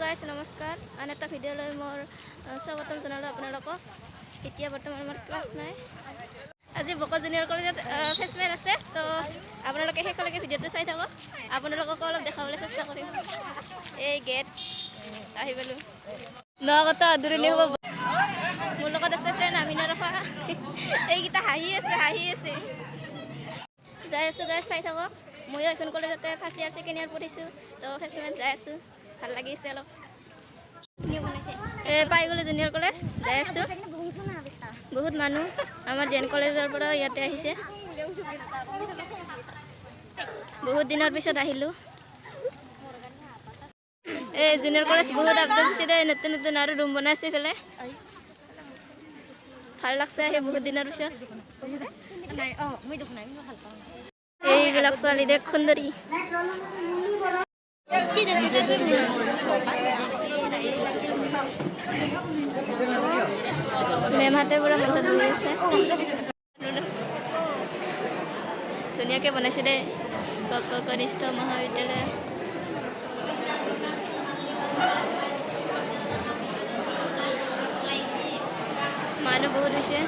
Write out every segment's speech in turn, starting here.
গাইছ নমস্কাৰ আন এটা ভিডিঅ'লৈ মোৰ স্বাগতম জনালোঁ আপোনালোকক। এতিয়া বৰ্তমান আমাৰ ক্লাছ নাই। আজি বক জুনিয়ৰ কলেজত ফেষ্টমেন আছে, তো আপোনালোকে শেষলৈকে ভিডিঅ'টো চাই থাকক। আপোনালোকক অলপ দেখাবলৈ চেষ্টা কৰিম। এই গেট আহি পালোঁ। নগত আদৰণি হ'ব। মোৰ লগত আছে ফ্ৰেণ্ড আমিনা ৰখা। এইকেইটা হাঁহি আছে যাই আছোঁ গাইছ, চাই থাকক। ময়ো এখন কলেজতে ফাৰ্ষ্ট ইয়াৰ ছেকেণ্ড ইয়াৰ পঢ়িছোঁ, তো ফেষ্টমেন যাই আছোঁ। ভাল লাগিছে অলপ। পাই গ'লোঁ জুনিয়ৰ কলেজ, যাই আছোঁ। বহুত মানুহ আমাৰ জেন কলেজৰ পৰা ইয়াতে আহিছে। বহুত দিনৰ পিছত আহিলোঁ। এই জুনিয়ৰ কলেজ বহুত আপডেট হৈছে দে, নতুন নতুন আৰু ৰুম বনাইছে এইফালে। ভাল লাগছে আহি বহুত দিনৰ পিছত। এইবিলাক ছোৱালী দেখ সুন্দৰী। মেমহাতে পুৰা মাছত বহি আছে। ধুনীয়াকৈ বনাইছে দেই কনিষ্ঠ মহাবিদ্যালয়। মানুহ বহুত হৈছে।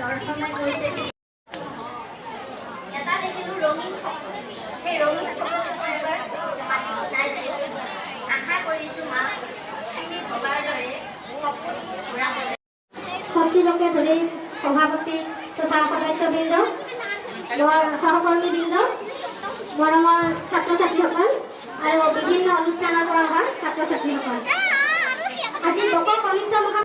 দৰ্শনে গৈছে। এটা দেখিলোঁ ৰঙীন চকু, সেই ৰঙীন চকুটো এবাৰ নাইছিল। আশা কৰিছোঁ মা তুমি ভবাৰ দৰে সপোন পূৰা কৰে। সচিবকে ধৰি সভাপতি তথা সদস্যবৃন্দ, সহকৰ্মীবৃন্দ, মৰমৰ ছাত্ৰ ছাত্ৰীসকল আৰু বিভিন্ন অনুষ্ঠানৰ পৰা অহা ছাত্ৰ ছাত্ৰীসকল, আজি বক কনিষ্ঠ মহা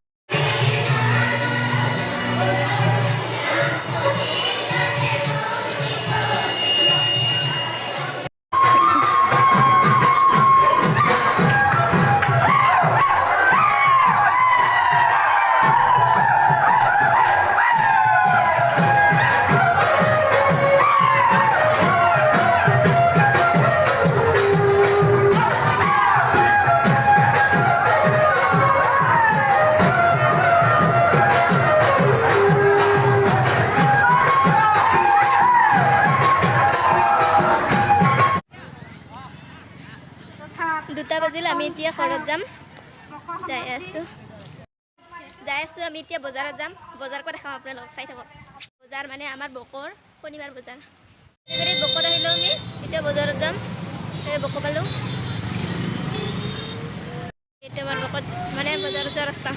দুটা বাজিল। আমি এতিয়া ঘৰত যাম। যাই আছোঁ আমি এতিয়া বজাৰত যাম। বজাৰ কৰি দেখাম আপোনালোকক, চাই থাকক। বজাৰ মানে আমাৰ বকৰ শনিবাৰ বজাৰ। বকত আহিলোঁ আমি, এতিয়া বজাৰত যাম। এই বক পালোঁ। এইটো আমাৰ বকত মানে বজাৰত যোৱা ৰাস্তা।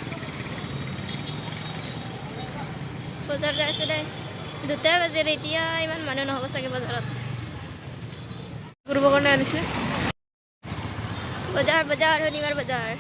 বজাৰ যাই আছোঁ দে। 2টা বাজিল, এতিয়া ইমান মানুহ নহ'ব চাগে বজাৰত। ঘূৰিব কাৰণে আনিছে বজাৰ শনিবাৰ বজাৰ।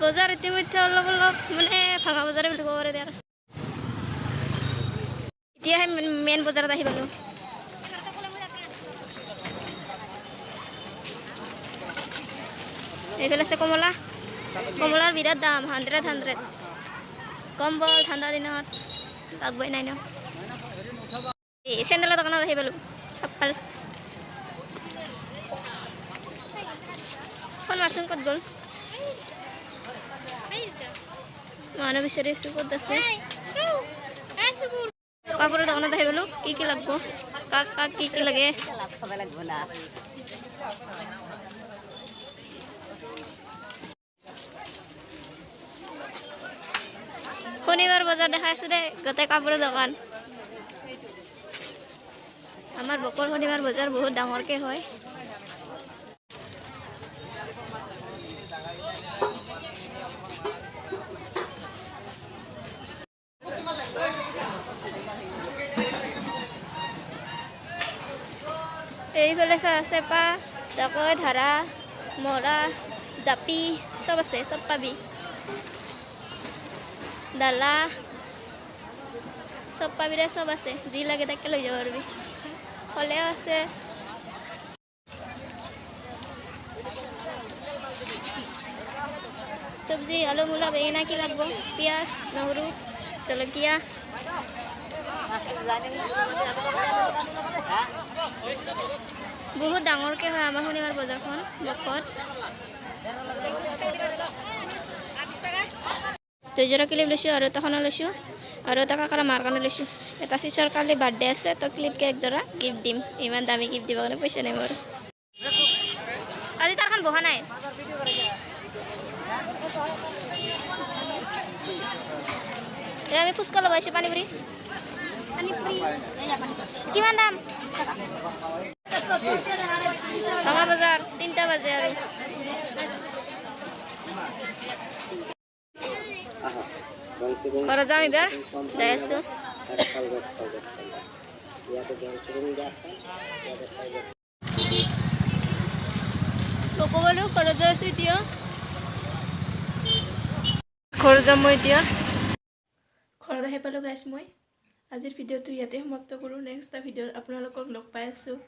বজাৰ ইতিমধ্যে অলপ মানে ভাঙা বজাৰে বুলি ক'ব পাৰে। এতিয়াহে মেইন বজাৰত আহি পালোঁ। এইফালে আছে কমলা। কমলাৰ বিৰাট দাম, 100 কম্বল ঠাণ্ডা দিনত লাগবই নাই ন। এই চেণ্ডেলৰ দোকানত আহি পালোঁ। চপ্পল ফোন মাৰচোন, ক'ত গ'ল? মানুহ বিচাৰি আছোঁ, ক'ত আছে? কাপোৰৰ দোকানত আহি পালোঁ। কি লাগব, কাক কি লাগে? শনিবাৰ বজাৰ দেখাই আছোঁ দে, গোটেই কাপোৰৰ দোকান। আমাৰ বকৰ শনিবাৰ বজাৰ বহুত ডাঙৰকৈ হয়। এইফালে চেপা, জাকৈ, ধাৰা, মৰা, জাপি চব আছে, চব পাবি। ডালা চব পাবি দে, চব আছে। যি লাগে তাকে লৈ যাব পাৰিবি। হলেও আছে। চব্জি আলু, মূলা, বেঙেনা কি লাগব, পিঁয়াজ, নহৰু, জলকীয়া। বহুত ডাঙৰকৈ হয় আমাৰ শনিবাৰ বজাৰখন বকত 2 যোৰা ক্লিপ লৈছোঁ আৰু এটা খনা লৈছোঁ আৰু এটা কাকাৰা মাৰ কাৰণে লৈছোঁ এটা চিচৰ কালি বাৰ্থডে আছে তো ক্লিপকে 1 যোৰা গিফ্ট দিম ইমান দামী গিফ্ট দিব কাৰণে পইচা নাই মোৰ আজি তাৰখন বহা নাই আমি ফুচকা লগাইছোঁ পানীপুৰি কিমান দাম 20 টাকা ভাঙা বজাৰ 3টা বাজে আৰু ঘৰত যাম এইবাৰ যাই আছোঁ ক'বলৈ ঘৰত যাই আছোঁ এতিয়া ঘৰত যাম মই এতিয়া ঘৰত আহি পালোঁ গাইছ মই আজিৰ ভিডিঅ'টো ইয়াতে সমাপ্ত কৰোঁ নেক্সট এটা ভিডিঅ'ত আপোনালোকক লগ পাই আছোঁ